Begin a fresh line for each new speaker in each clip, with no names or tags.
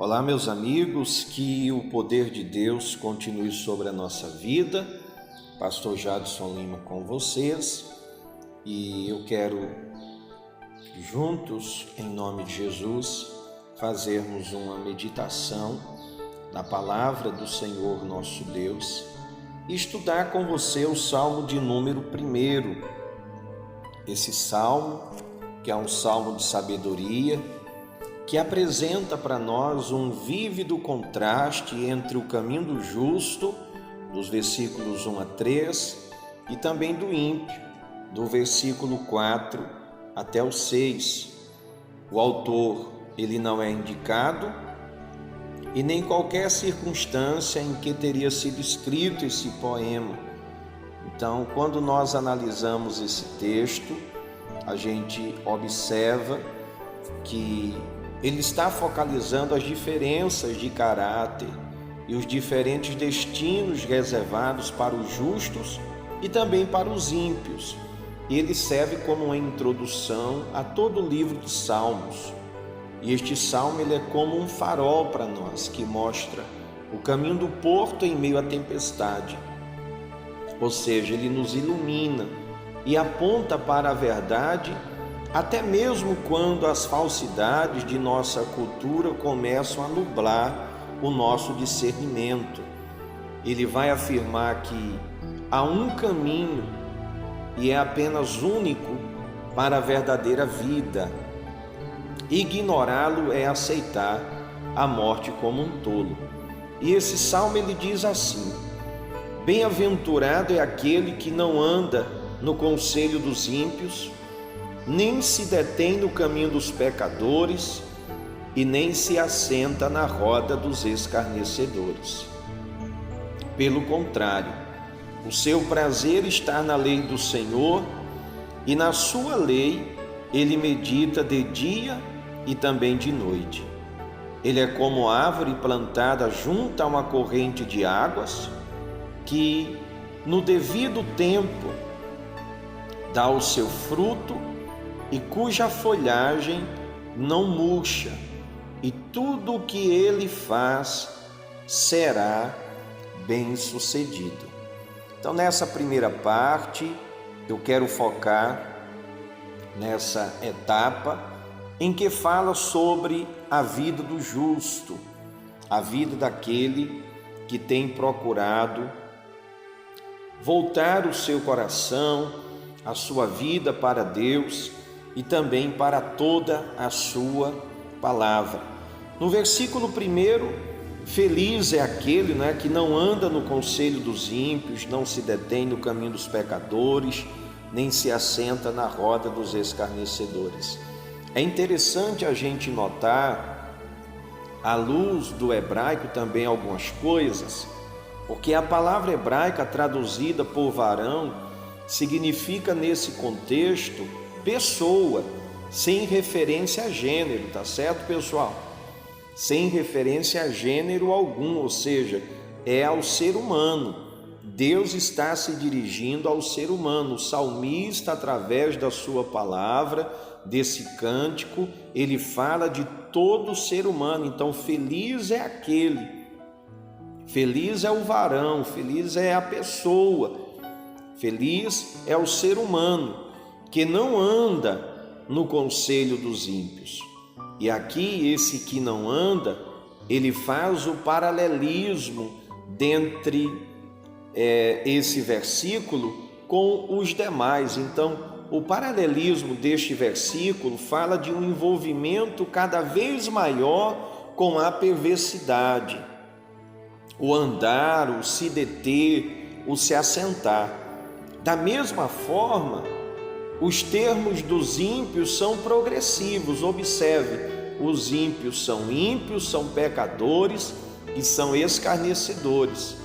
Olá, meus amigos, que o poder de Deus continue sobre a nossa vida. Pastor Jadson Lima com vocês, e eu quero juntos, em nome de Jesus, fazermos uma meditação na palavra do Senhor nosso Deus e estudar com você o Salmo de número 1. Esse salmo, que é um salmo de sabedoria, que apresenta para nós um vívido contraste entre o caminho do justo, dos versículos 1 a 3, e também do ímpio, do versículo 4 até o 6. O autor, ele não é indicado, e nem qualquer circunstância em que teria sido escrito esse poema. Então, quando nós analisamos esse texto, a gente observa que ele está focalizando as diferenças de caráter e os diferentes destinos reservados para os justos e também para os ímpios. E ele serve como uma introdução a todo o livro de Salmos. E este salmo ele é como um farol para nós, que mostra o caminho do porto em meio à tempestade. Ou seja, ele nos ilumina e aponta para a verdade, até mesmo quando as falsidades de nossa cultura começam a nublar o nosso discernimento. Ele vai afirmar que há um caminho e é apenas único para a verdadeira vida. Ignorá-lo é aceitar a morte como um tolo. E esse salmo ele diz assim: bem-aventurado é aquele que não anda no conselho dos ímpios, nem se detém no caminho dos pecadores, e nem se assenta na roda dos escarnecedores. Pelo contrário, o seu prazer está na lei do Senhor, e na sua lei ele medita de dia e também de noite. Ele é como árvore plantada junto a uma corrente de águas, que no devido tempo dá o seu fruto e cuja folhagem não murcha, e tudo o que ele faz será bem-sucedido. Então, nessa primeira parte, eu quero focar nessa etapa em que fala sobre a vida do justo, a vida daquele que tem procurado voltar o seu coração, a sua vida para Deus e também para toda a sua palavra. No versículo 1, feliz é aquele que não anda no conselho dos ímpios, não se detém no caminho dos pecadores, nem se assenta na roda dos escarnecedores. É interessante a gente notar, à luz do hebraico também, algumas coisas, porque a palavra hebraica traduzida por varão significa nesse contexto pessoa, sem referência a gênero, tá certo, pessoal? Sem referência a gênero algum, ou seja, é ao ser humano. Deus está se dirigindo ao ser humano. O salmista, através da sua palavra, desse cântico, ele fala de todo ser humano. Então, feliz é aquele, feliz é o varão, feliz é a pessoa, feliz é o ser humano que não anda no conselho dos ímpios. E aqui, esse que não anda, ele faz o paralelismo dentre esse versículo com os demais. Então, o paralelismo deste versículo fala de um envolvimento cada vez maior com a perversidade, o andar, o se deter, o se assentar. Da mesma forma, os termos dos ímpios são progressivos. Observe, os ímpios, são pecadores e são escarnecedores.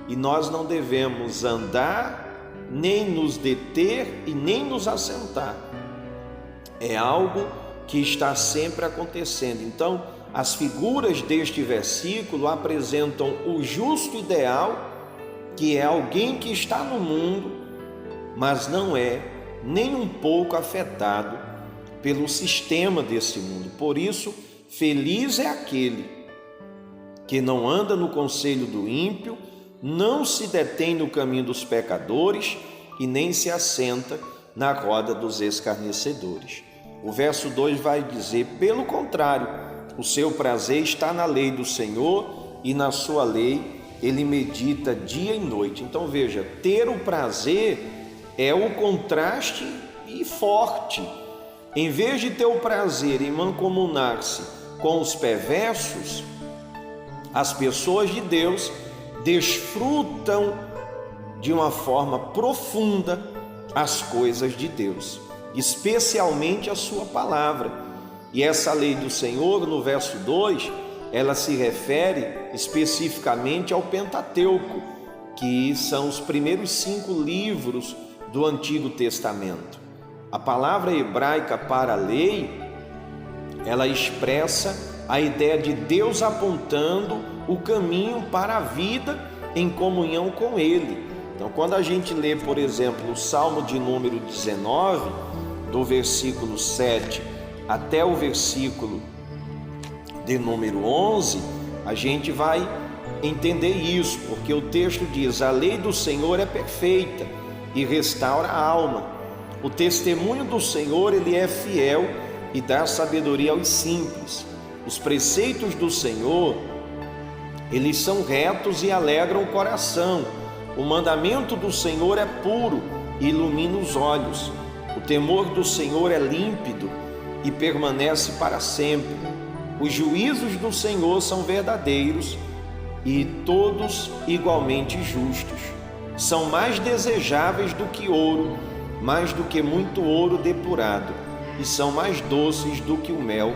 E nós não devemos andar, nem nos deter e nem nos assentar. É algo que está sempre acontecendo. Então, as figuras deste versículo apresentam o justo ideal, que é alguém que está no mundo, mas não é nem um pouco afetado pelo sistema desse mundo. Por isso, feliz é aquele que não anda no conselho do ímpio, não se detém no caminho dos pecadores e nem se assenta na roda dos escarnecedores. O verso 2 vai dizer: pelo contrário, o seu prazer está na lei do Senhor e na sua lei ele medita dia e noite. Então veja, ter o prazer é o contraste e forte. Em vez de ter o prazer em mancomunar-se com os perversos, as pessoas de Deus desfrutam de uma forma profunda as coisas de Deus, especialmente a sua palavra. E essa lei do Senhor, no verso 2, ela se refere especificamente ao Pentateuco, que são os primeiros 5 livros do Antigo Testamento. A palavra hebraica para lei, ela expressa a ideia de Deus apontando o caminho para a vida em comunhão com Ele. Então, quando a gente lê, por exemplo, o Salmo de número 19, do versículo 7 até o versículo de número 11, a gente vai entender isso, porque o texto diz: a lei do Senhor é perfeita e restaura a alma. O testemunho do Senhor, ele é fiel e dá sabedoria aos simples. Os preceitos do Senhor, eles são retos e alegram o coração. O mandamento do Senhor é puro e ilumina os olhos. O temor do Senhor é límpido e permanece para sempre. Os juízos do Senhor são verdadeiros e todos igualmente justos. São mais desejáveis do que ouro, mais do que muito ouro depurado, e são mais doces do que o mel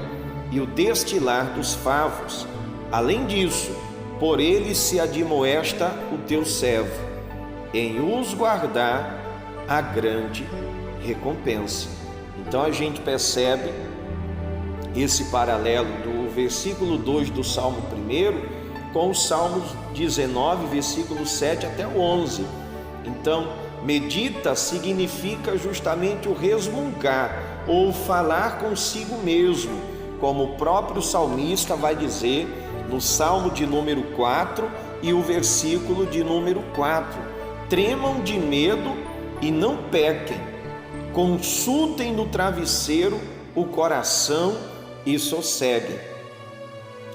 e o destilar dos favos. Além disso, por eles se admoesta o teu servo, em os guardar a grande recompensa. Então a gente percebe esse paralelo do versículo 2 do Salmo 1 com o Salmo 19, versículo 7 até o 11. Então, medita significa justamente o resmungar ou falar consigo mesmo, como o próprio salmista vai dizer no Salmo de número 4 e o versículo de número 4. Tremam de medo e não pequem, consultem no travesseiro o coração e sosseguem.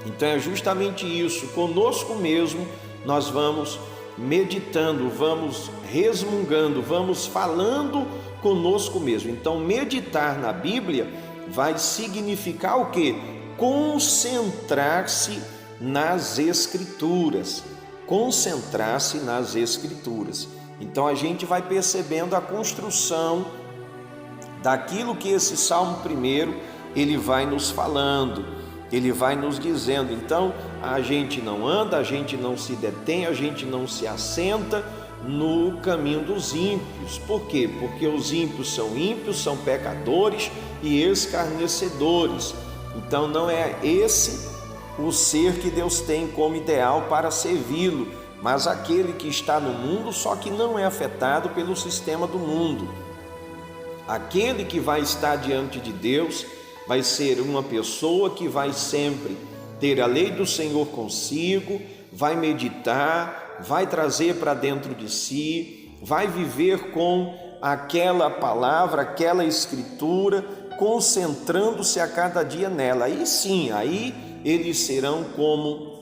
Então é justamente isso, conosco mesmo nós vamos meditando, vamos resmungando, vamos falando conosco mesmo. Então meditar na Bíblia vai significar o quê? Concentrar-se nas Escrituras, concentrar-se nas Escrituras. Então a gente vai percebendo a construção daquilo que esse Salmo 1 ele vai nos falando, ele vai nos dizendo. Então a gente não anda, a gente não se detém, a gente não se assenta no caminho dos ímpios. Por quê? Porque os ímpios, são pecadores e escarnecedores. Então não é esse o ser que Deus tem como ideal para servi-lo, mas aquele que está no mundo, só que não é afetado pelo sistema do mundo. Aquele que vai estar diante de Deus vai ser uma pessoa que vai sempre ter a lei do Senhor consigo, vai meditar, vai trazer para dentro de si, vai viver com aquela palavra, aquela escritura, concentrando-se a cada dia nela. Aí sim, aí eles serão como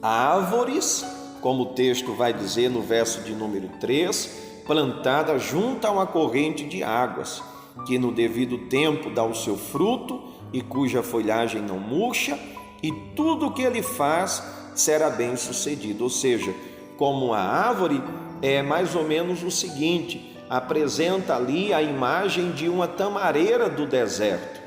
árvores, como o texto vai dizer no verso de número 3, plantada junto a uma corrente de águas, que no devido tempo dá o seu fruto e cuja folhagem não murcha, e tudo o que ele faz será bem sucedido. Ou seja, como a árvore é mais ou menos o seguinte, apresenta ali a imagem de uma tamareira do deserto.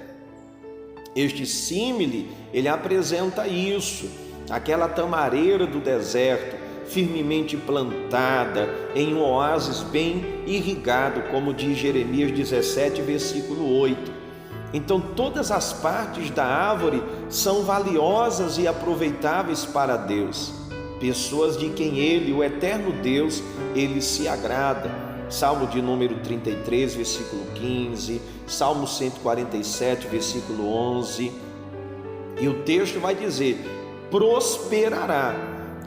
Este símile, ele apresenta isso, aquela tamareira do deserto, firmemente plantada em um oásis bem irrigado, como diz Jeremias 17, versículo 8. Então todas as partes da árvore são valiosas e aproveitáveis para Deus, pessoas de quem Ele, o eterno Deus, Ele se agrada. Salmo de número 33, versículo 15, Salmo 147, versículo 11. E o texto vai dizer: prosperará.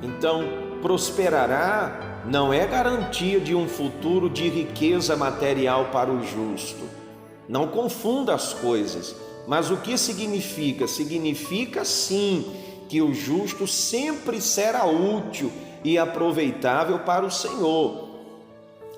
Então, prosperará não é garantia de um futuro de riqueza material para o justo. Não confunda as coisas. Mas o que significa? Significa sim que o justo sempre será útil e aproveitável para o Senhor.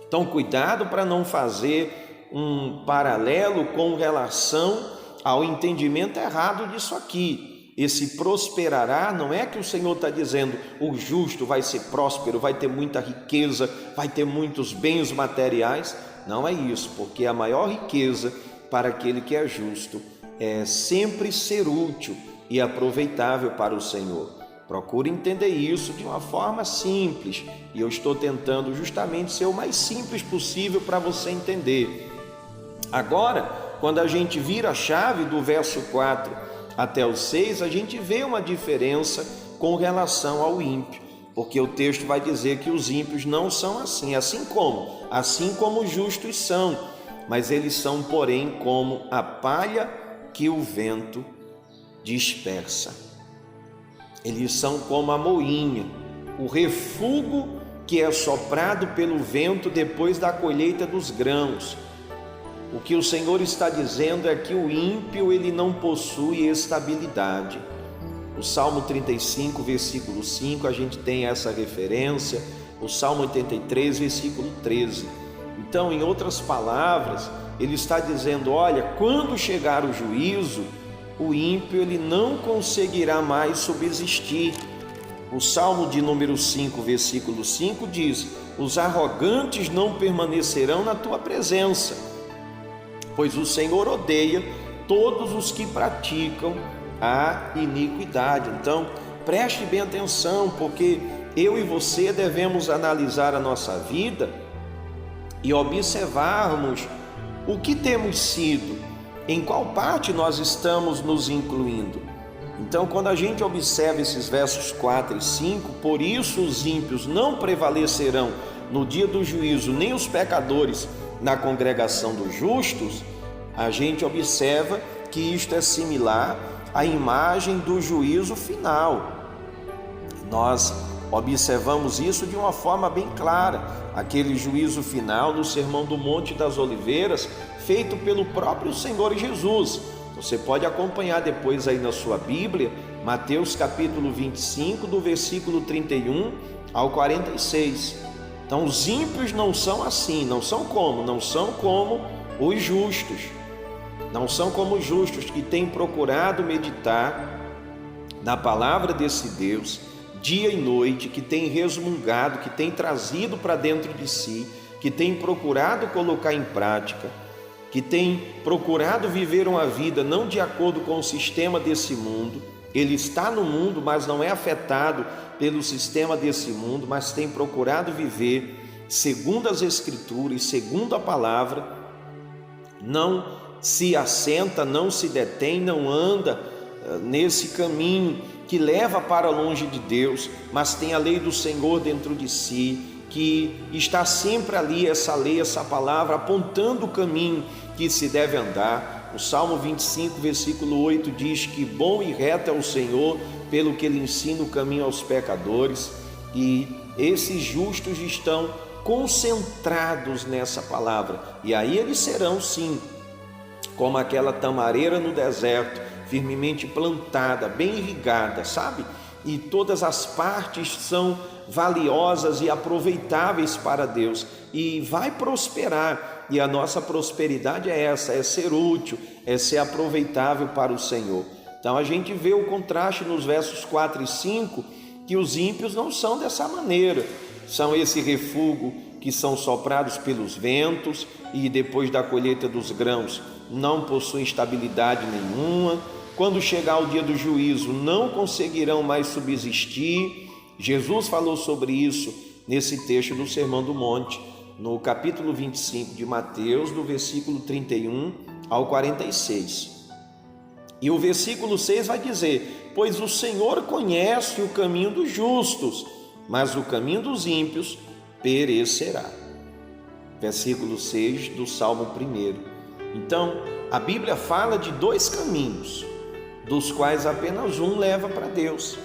Então, cuidado para não fazer um paralelo com relação ao entendimento errado disso aqui. Esse prosperará não é que o Senhor está dizendo o justo vai ser próspero, vai ter muita riqueza, vai ter muitos bens materiais. Não é isso, porque a maior riqueza para aquele que é justo é sempre ser útil e aproveitável para o Senhor. Procure entender isso de uma forma simples, e eu estou tentando justamente ser o mais simples possível para você entender. Agora, quando a gente vira a chave do verso 4 até o 6, a gente vê uma diferença com relação ao ímpio, porque o texto vai dizer que os ímpios não são assim como os justos são, mas eles são, porém, como a palha que o vento dispersa. Eles são como a moinha, o refúgio que é soprado pelo vento depois da colheita dos grãos. O que o Senhor está dizendo é que o ímpio ele não possui estabilidade. O Salmo 35, versículo 5, a gente tem essa referência, o Salmo 83, versículo 13. Então, em outras palavras, ele está dizendo, olha, quando chegar o juízo, o ímpio ele não conseguirá mais subsistir. O Salmo de número 5, versículo 5 diz, os arrogantes não permanecerão na tua presença, pois o Senhor odeia todos os que praticam a iniquidade. Então, preste bem atenção, porque eu e você devemos analisar a nossa vida e observarmos o que temos sido, em qual parte nós estamos nos incluindo. Então, quando a gente observa esses versos 4 e 5, por isso os ímpios não prevalecerão no dia do juízo, nem os pecadores na congregação dos justos, a gente observa que isto é similar à imagem do juízo final. Nós observamos isso de uma forma bem clara, aquele juízo final no Sermão do Monte das Oliveiras, feito pelo próprio Senhor Jesus. Você pode acompanhar depois aí na sua Bíblia, Mateus capítulo 25, do versículo 31 ao 46. Então os ímpios não são assim, não são como os justos. Não são como os justos que têm procurado meditar na palavra desse Deus, dia e noite, que tem resmungado, que tem trazido para dentro de si, que tem procurado colocar em prática, que tem procurado viver uma vida não de acordo com o sistema desse mundo. Ele está no mundo, mas não é afetado pelo sistema desse mundo, mas tem procurado viver segundo as Escrituras, segundo a palavra, não se assenta, não se detém, não anda nesse caminho que leva para longe de Deus, mas tem a lei do Senhor dentro de si, que está sempre ali, essa lei, essa palavra, apontando o caminho que se deve andar. O Salmo 25, versículo 8 diz que bom e reto é o Senhor, pelo que Ele ensina o caminho aos pecadores, e esses justos estão concentrados nessa palavra, e aí eles serão sim, como aquela tamareira no deserto, firmemente plantada, bem irrigada, sabe? E todas as partes são valiosas e aproveitáveis para Deus, e vai prosperar. E a nossa prosperidade é essa, é ser útil, é ser aproveitável para o Senhor. Então a gente vê o contraste nos versos 4 e 5, que os ímpios não são dessa maneira, são esse refúgio que são soprados pelos ventos, e depois da colheita dos grãos não possuem estabilidade nenhuma. Quando chegar o dia do juízo, não conseguirão mais subsistir. Jesus falou sobre isso nesse texto do Sermão do Monte, no capítulo 25 de Mateus, do versículo 31 ao 46. E o versículo 6 vai dizer: pois o Senhor conhece o caminho dos justos, mas o caminho dos ímpios perecerá. Versículo 6 do Salmo 1. Então, a Bíblia fala de dois caminhos, dos quais apenas um leva para Deus.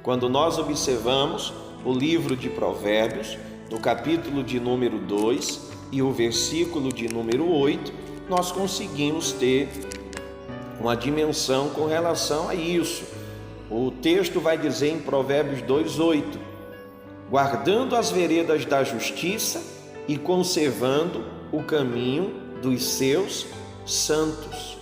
Quando nós observamos o livro de Provérbios, no capítulo de número 2 e o versículo de número 8, nós conseguimos ter uma dimensão com relação a isso. O texto vai dizer em Provérbios 2:8: guardando as veredas da justiça e conservando o caminho dos seus santos.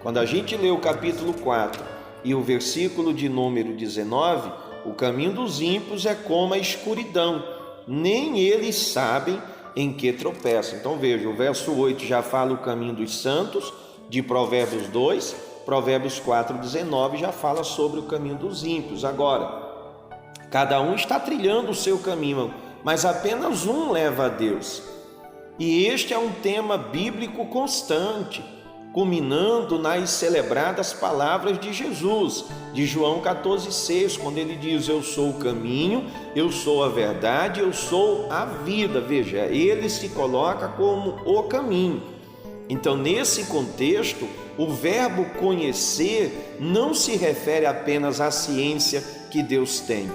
Quando a gente lê o capítulo 4 e o versículo de número 19, o caminho dos ímpios é como a escuridão, nem eles sabem em que tropeçam. Então veja, o verso 8 já fala o caminho dos santos, de Provérbios 2, Provérbios 4:19 já fala sobre o caminho dos ímpios. Agora, cada um está trilhando o seu caminho, mas apenas um leva a Deus. E este é um tema bíblico constante, culminando nas celebradas palavras de Jesus, de João 14,6, quando ele diz: eu sou o caminho, eu sou a verdade, eu sou a vida. Veja, ele se coloca como o caminho. Então, nesse contexto, o verbo conhecer não se refere apenas à ciência que Deus tem,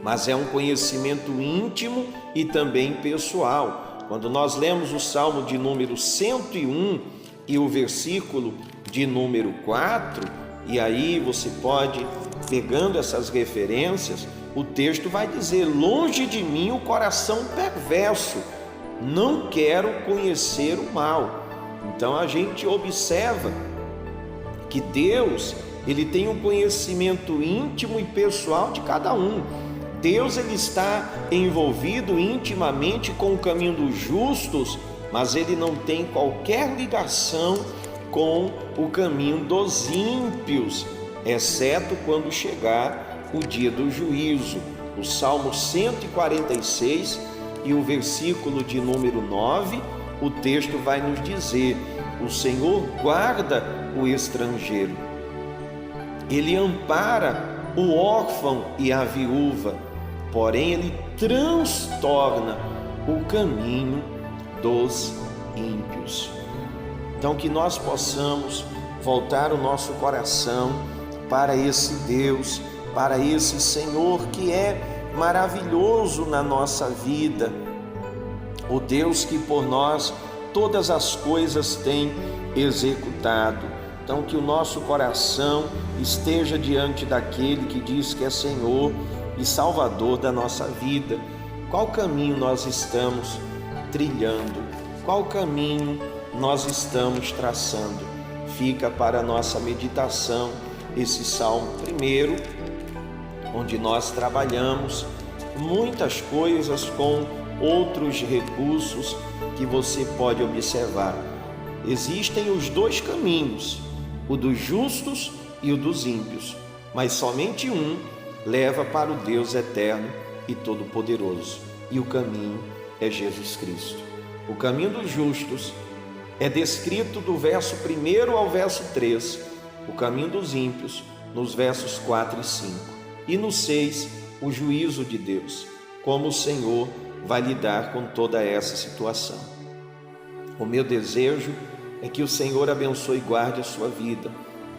mas é um conhecimento íntimo e também pessoal. Quando nós lemos o Salmo de número 101 e o versículo de número 4, e aí você pode, pegando essas referências, o texto vai dizer: longe de mim o coração perverso, não quero conhecer o mal. Então a gente observa que Deus, ele tem um conhecimento íntimo e pessoal de cada um. Deus, ele está envolvido intimamente com o caminho dos justos, mas ele não tem qualquer ligação com o caminho dos ímpios, exceto quando chegar o dia do juízo. O Salmo 146 e o versículo de número 9, o texto vai nos dizer: o Senhor guarda o estrangeiro, ele ampara o órfão e a viúva, porém ele transtorna o caminho dos ímpios. Então, que nós possamos voltar o nosso coração para esse Deus, para esse Senhor que é maravilhoso na nossa vida, o Deus que por nós todas as coisas tem executado. Então, que o nosso coração esteja diante daquele que diz que é Senhor e Salvador da nossa vida. Qual caminho nós estamos trilhando? Qual caminho nós estamos traçando? Fica para a nossa meditação esse Salmo primeiro, onde nós trabalhamos muitas coisas com outros recursos que você pode observar. Existem os dois caminhos, o dos justos e o dos ímpios, mas somente um leva para o Deus eterno e todo-poderoso, e o caminho é Jesus Cristo. O caminho dos justos é descrito do verso 1 ao verso 3, o caminho dos ímpios nos versos 4 e 5, e no 6, o juízo de Deus, como o Senhor vai lidar com toda essa situação. O meu desejo é que o Senhor abençoe e guarde a sua vida.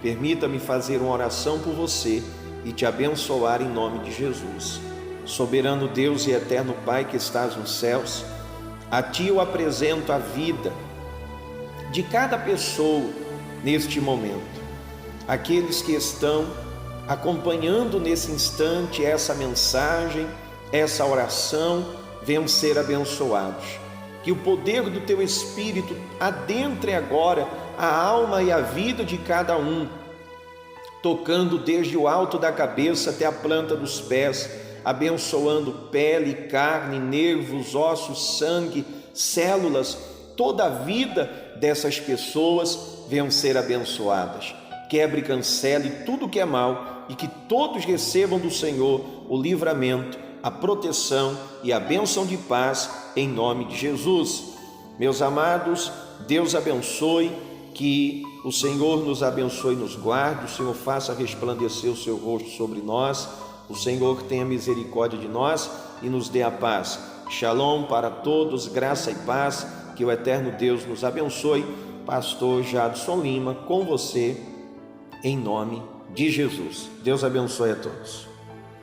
Permita-me fazer uma oração por você e te abençoar em nome de Jesus. Soberano Deus e eterno Pai que estás nos céus, a Ti eu apresento a vida de cada pessoa neste momento. Aqueles que estão acompanhando nesse instante essa mensagem, essa oração, venham ser abençoados. Que o poder do Teu Espírito adentre agora a alma e a vida de cada um, tocando desde o alto da cabeça até a planta dos pés, abençoando pele, carne, nervos, ossos, sangue, células, toda a vida dessas pessoas venham ser abençoadas. Quebre e cancele tudo que é mal e que todos recebam do Senhor o livramento, a proteção e a bênção de paz em nome de Jesus. Meus amados, Deus abençoe, que o Senhor nos abençoe e nos guarde, o Senhor faça resplandecer o seu rosto sobre nós, o Senhor tenha misericórdia de nós e nos dê a paz. Shalom para todos, graça e paz, que o eterno Deus nos abençoe. Pastor Jadson Lima, com você, em nome de Jesus. Deus abençoe a todos.